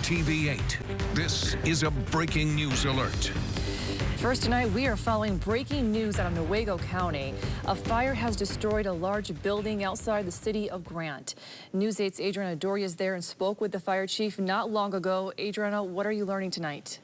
TV 8. This is a breaking news alert. First tonight, we are following breaking news out of Newaygo County. A fire has destroyed a large building outside the city of Grant. News 8's Adriana Doria is there and spoke with the fire chief not long ago. Adriana, what are you learning tonight?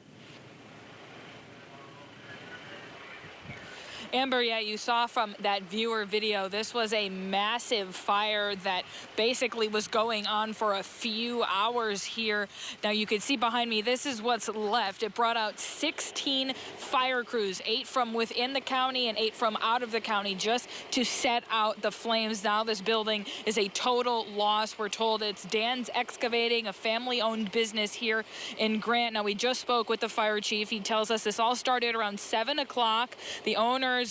Amber, yeah, you saw from that viewer video, this was a massive fire that basically was going on for a few hours here. Now you can see behind me, this is what's left. It brought out 16 fire crews, 8 from within the county and 8 from out of the county, just to set out the flames. Now this building is a total loss. We're told it's Dan's Excavating, a family-owned business here in Grant. Now we just spoke with the fire chief. He tells us this all started around 7 o'clock. The owners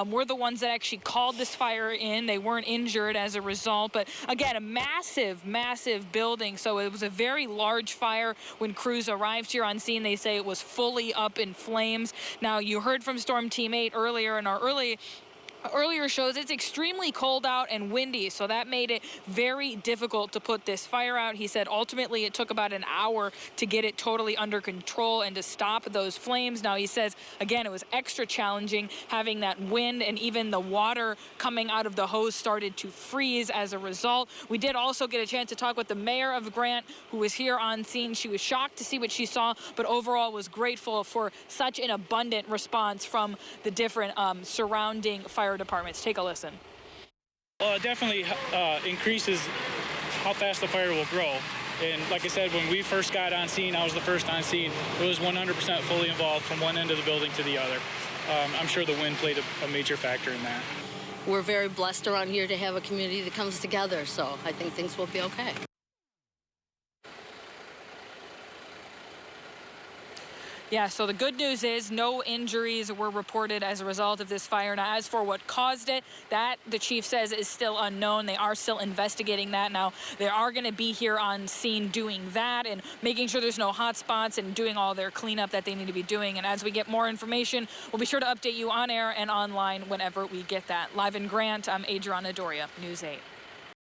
were the ones that actually called this fire in. They weren't injured as a result, but again, a massive building. So it was a very large fire. When crews arrived here on scene, they say it was fully up in flames. Now, you heard from Storm Team 8 earlier in our earlier shows. It's extremely cold out and windy, so that made it very difficult to put this fire out. He said ultimately it took about an hour to get it totally under control and to stop those flames. Now he says, again, it was extra challenging having that wind, and even the water coming out of the hose started to freeze as a result. We did also get a chance to talk with the mayor of Grant, who was here on scene. She was shocked to see what she saw, but overall was grateful for such an abundant response from the different surrounding fire departments. Take a listen. Well, it definitely increases how fast the fire will grow. And like I said, when we first got on scene, I was the first on scene. It was 100% fully involved from one end of the building to the other. I'm sure the wind played a major factor in that. We're very blessed around here to have a community that comes together, so I think things will be okay. Yeah, so the good news is no injuries were reported as a result of this fire. Now, as for what caused it, that the chief says is still unknown. They are still investigating that. Now, they are going to be here on scene doing that and making sure there's no hot spots and doing all their cleanup that they need to be doing. And as we get more information, we'll be sure to update you on air and online whenever we get that. Live in Grant, I'm Adriana Doria, News 8.